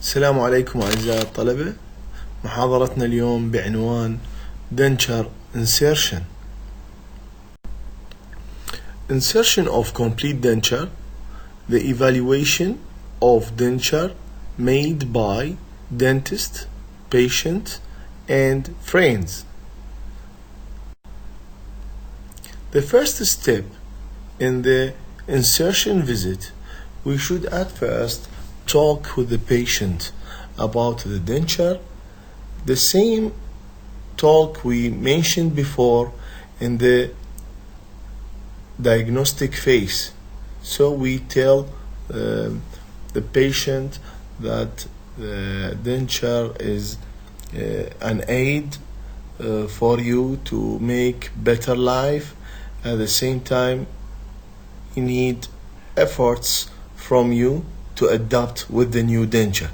السلام عليكم أعزائي الطلبة. محاضرتنا اليوم بعنوان Denture insertion. Insertion of complete denture, the evaluation of denture made by dentist, patient, and friends. The first step in the insertion visit, we should at first talk with the patient about the denture, the same talk we mentioned before in the diagnostic phase. So we tell the patient that the denture is an aid for you to make better life. At the same time, you need efforts from you to adapt with the new denture.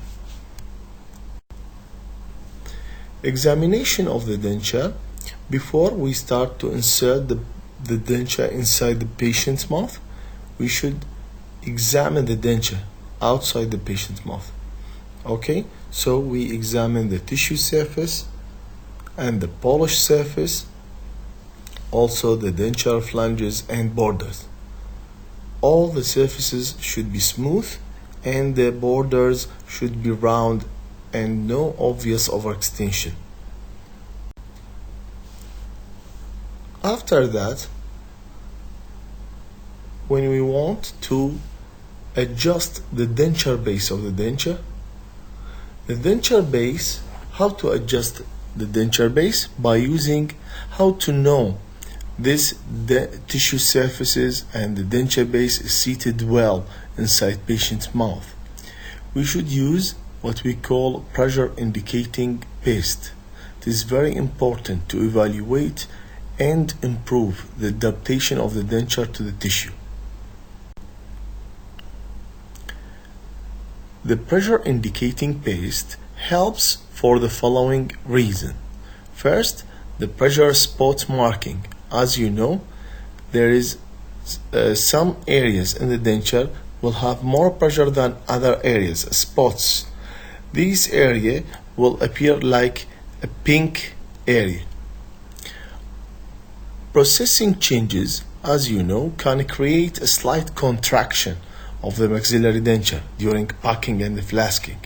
Examination of the denture. Before we start to insert the denture inside the patient's mouth, we should examine the denture outside the patient's mouth. Okay, so we examine the tissue surface and the polished surface, also the denture flanges and borders. All the surfaces should be smooth and the borders should be round and no obvious overextension. After that, when we want to adjust the denture base of the denture base, how to adjust the denture base? By using how to know this tissue surfaces and the denture base is seated well inside patient's mouth. We should use what we call pressure indicating paste. It is very important to evaluate and improve the adaptation of the denture to the tissue. The pressure indicating paste helps for the following reason. First, the pressure spot marking. As you know, there is some areas in the denture will have more pressure than other areas, spots. This area will appear like a pink area. Processing changes, as you know, can create a slight contraction of the maxillary denture during packing and flasking.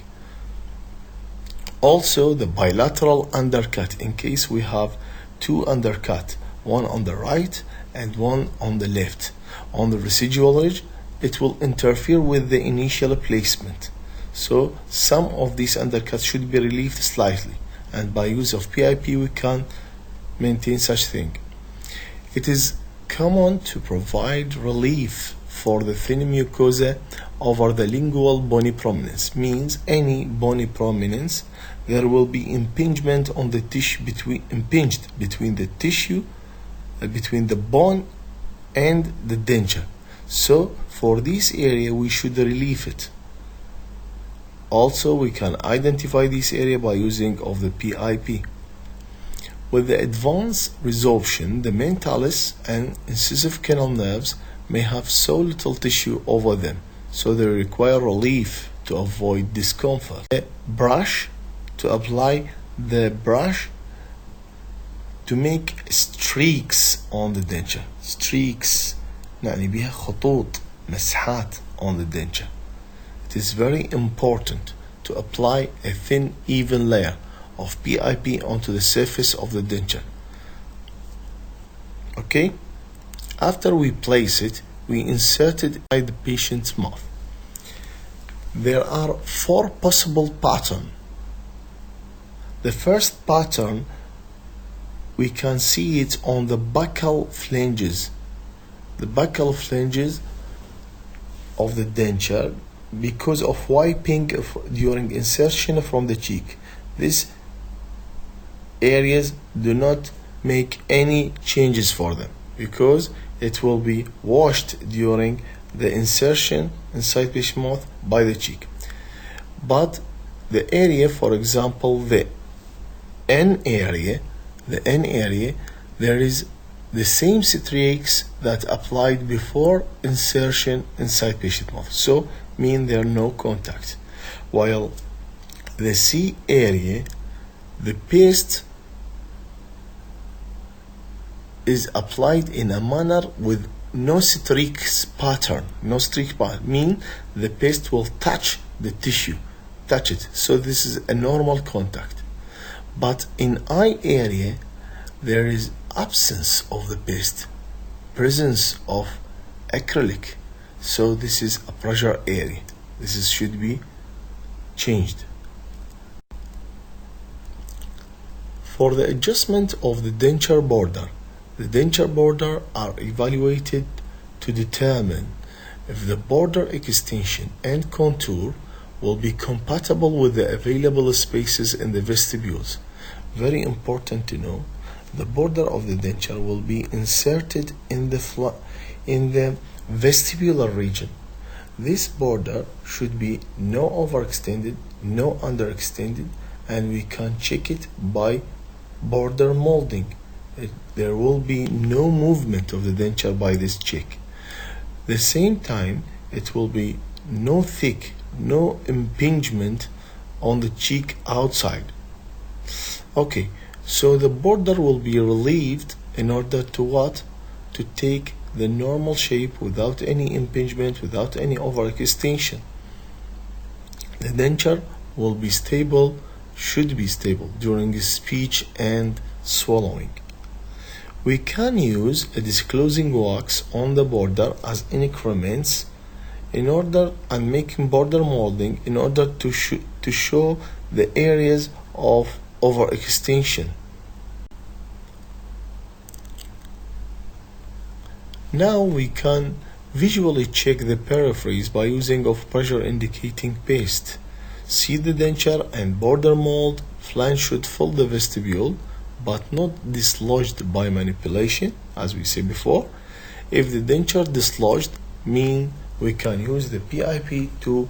Also, the bilateral undercut, in case we have two undercut, one on the right and one on the left. On the residual ridge, it will interfere with the initial placement. So some of these undercuts should be relieved slightly, and by use of PIP we can maintain such thing. It is common to provide relief for the thin mucosa over the lingual bony prominence. Means any bony prominence, there will be impingement on the tissue between the tissue, between the bone and the denture. So for this area we should relieve it. Also, we can identify this area by using of the PIP. With the advanced resorption, the mentalis and incisive canal nerves may have so little tissue over them, so they require relief to avoid discomfort. A brush, to apply the brush to make streaks on the denture. Streaks يعني بها خطوط مسحات on the denture. It is very important to apply a thin even layer of PIP onto the surface of the denture. Okay? After we place it, we insert it inside the patient's mouth. There are 4 possible patterns. The first pattern, we can see it on the buccal flanges. The buccal flanges of the denture, because of wiping during insertion from the cheek. These areas do not make any changes for them because it will be washed during the insertion inside patient mouth by the cheek. But the area, for example, the N area, there is the same striates that applied before insertion inside patient mouth. So mean there are no contact. While the C area, the paste is applied in a manner with no streaks pattern. No streak pattern mean the paste will touch the tissue, touch it. So this is a normal contact. But in eye area, there is absence of the paste, presence of acrylic. So this is a pressure area. This should be changed. For the adjustment of the denture border, the denture border are evaluated to determine if the border extension and contour will be compatible with the available spaces in the vestibules. Very important to know, the border of the denture will be inserted in the vestibular region. This border should be no overextended, no underextended, and we can check it by border molding. There will be no movement of the denture by this check. The same time, it will be no thick, no impingement on the cheek outside. Okay, so the border will be relieved in order to what? To take the normal shape without any impingement, without any overextension. The denture will be stable, should be stable during speech and swallowing. We can use a disclosing wax on the border as increments in order and making border molding in order to show the areas of overextension. Now we can visually check the peripheries by using of pressure indicating paste. See the denture and border mold. Flange should fill the vestibule but not dislodged by manipulation, as we said before. If the denture dislodged, mean we can use the PIP to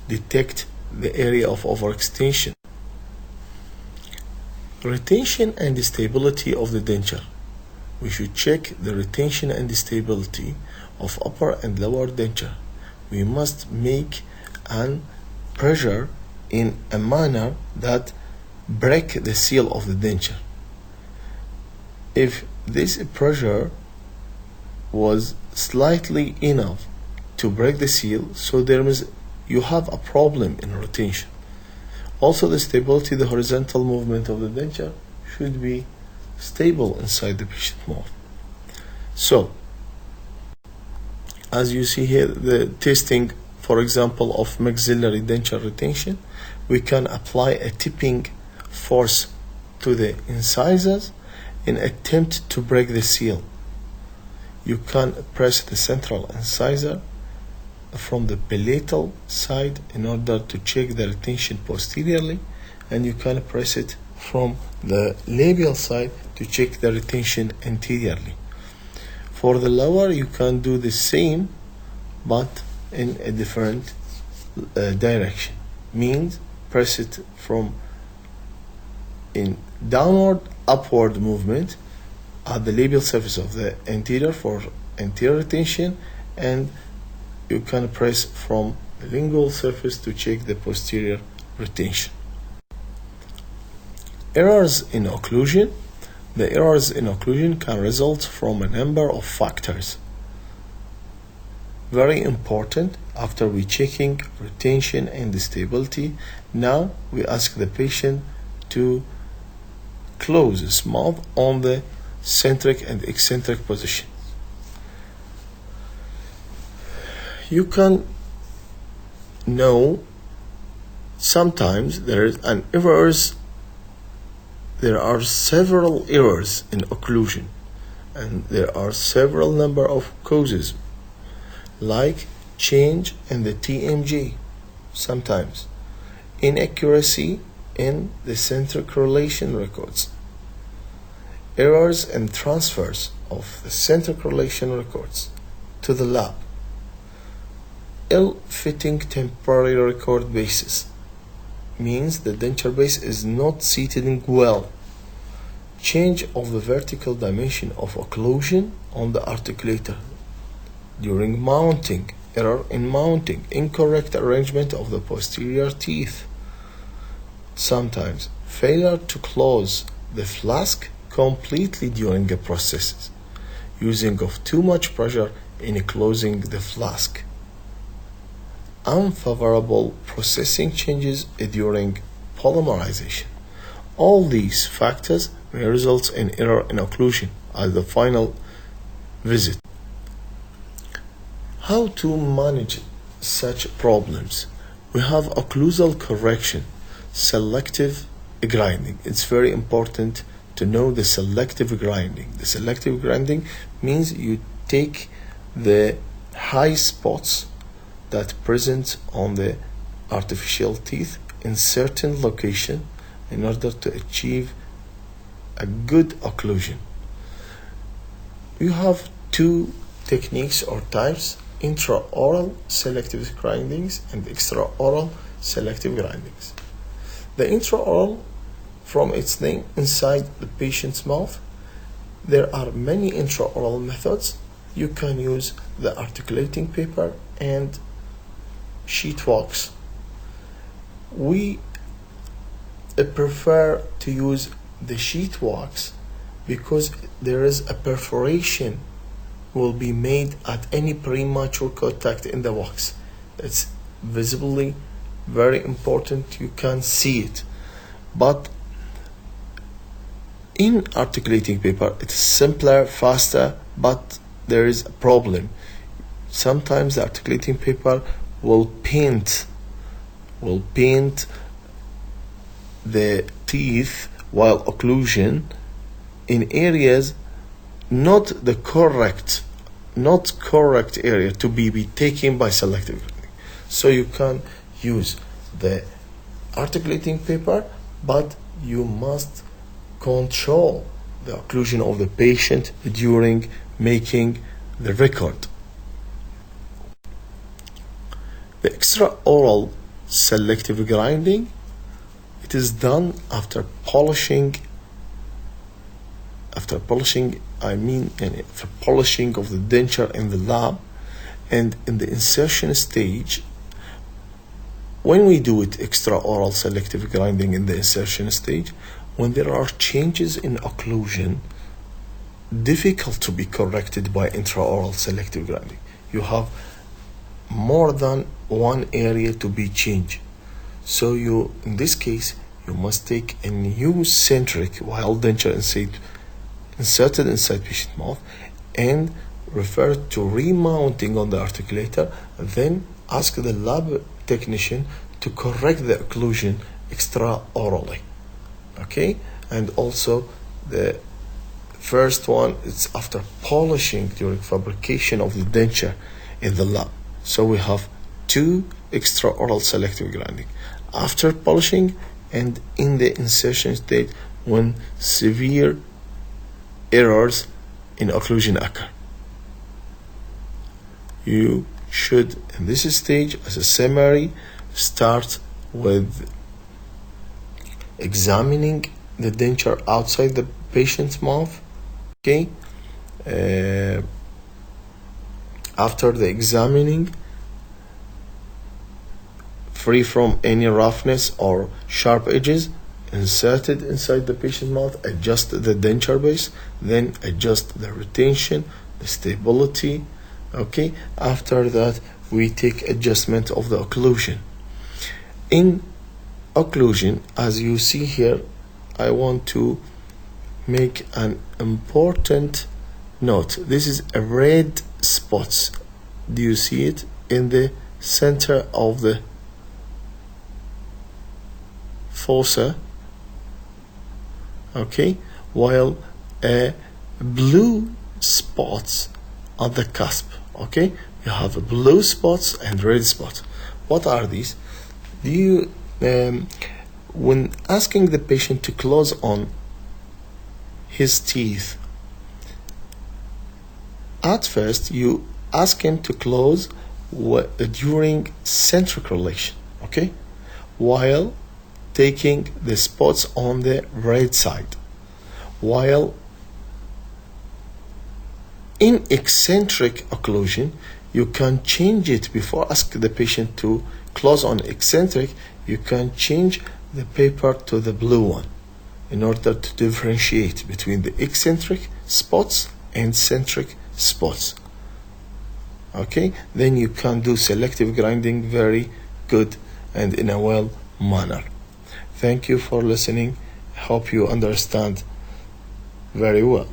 detect the area of overextension. Retention and stability of the denture. We should check the retention and stability of upper and lower denture. We must make an pressure in a manner that break the seal of the denture. If this pressure was slightly enough to break the seal, so you have a problem in retention. Also the stability, the horizontal movement of the denture should be stable inside the patient mouth. So as you see here, the testing, for example, of maxillary denture retention, we can apply a tipping force to the incisors in attempt to break the seal. You can press the central incisor from the palatal side in order to check the retention posteriorly, and you can press it from the labial side to check the retention anteriorly. For the lower, you can do the same but in a different direction. Means press it from in downward upward movement at the labial surface of the anterior for anterior retention, and you can press from the lingual surface to check the posterior retention. Errors in occlusion. The errors in occlusion can result from a number of factors. Very important. After we checking retention and stability, now we ask the patient to close his mouth on the centric and eccentric position. You can know sometimes there are several errors in occlusion, and there are several number of causes, like change in the TMJ, sometimes inaccuracy in the centric relation records, errors and transfers of the centric relation records to the lab, ill-fitting temporary record bases, means the denture base is not seated well, change of the vertical dimension of occlusion on the articulator during mounting, error in mounting, incorrect arrangement of the posterior teeth, sometimes failure to close the flask completely during the process, using of too much pressure in closing the flask, unfavorable processing changes during polymerization. All these factors may result in error in occlusion at the final visit. How to manage such problems? We have occlusal correction, selective grinding. It's very important to know the selective grinding. The selective grinding means you take the high spots that present on the artificial teeth in certain location in order to achieve a good occlusion. You have two techniques or types: intraoral selective grindings and extraoral selective grindings. The intraoral, from its name, inside the patient's mouth. There are many intraoral methods. You can use the articulating paper and sheet wax. We prefer to use the sheet wax because there is a perforation will be made at any premature contact in the wax. It's visibly very important, you can see it. But in articulating paper it is simpler, faster, but there is a problem. Sometimes the articulating paper will paint the teeth while occlusion in areas not correct area to be taken by selective grinding. So you can use the articulating paper, but you must control the occlusion of the patient during making the record. The extraoral selective grinding, it is done after polishing of the denture in the lab, and in the insertion stage. When we do it extraoral selective grinding in the insertion stage, when there are changes in occlusion difficult to be corrected by intraoral selective grinding, you have more than one area to be changed. So in this case, you must take a new centric while denture inserted inside patient mouth and refer to remounting on the articulator, then ask the lab technician to correct the occlusion extraorally. Okay, and also the first one, it's after polishing during fabrication of the denture in the lab. So we have two extraoral selective grinding: after polishing and in the insertion state when severe errors in occlusion occur. You should, in this stage, as a summary, start with examining the denture outside the patient's mouth. Okay, after the examining, free from any roughness or sharp edges, inserted inside the patient's mouth, adjust the denture base, then adjust the retention, the stability. Okay, after that we take adjustment of the occlusion. In occlusion, as you see here, I want to make an important note. This is a red spots. Do you see it in the center of the fossa? Okay, while blue spots at the cusp. Okay, you have blue spots and red spots. What are these? Do you when asking the patient to close on his teeth, at first you ask him to close during centric relation, okay, while taking the spots on the right side. While in eccentric occlusion, you can change it. Before ask the patient to close on eccentric, you can change the paper to the blue one in order to differentiate between the eccentric spots and centric spots. Okay, then you can do selective grinding very good and in a well manner. Thank you for listening. Hope you understand very well.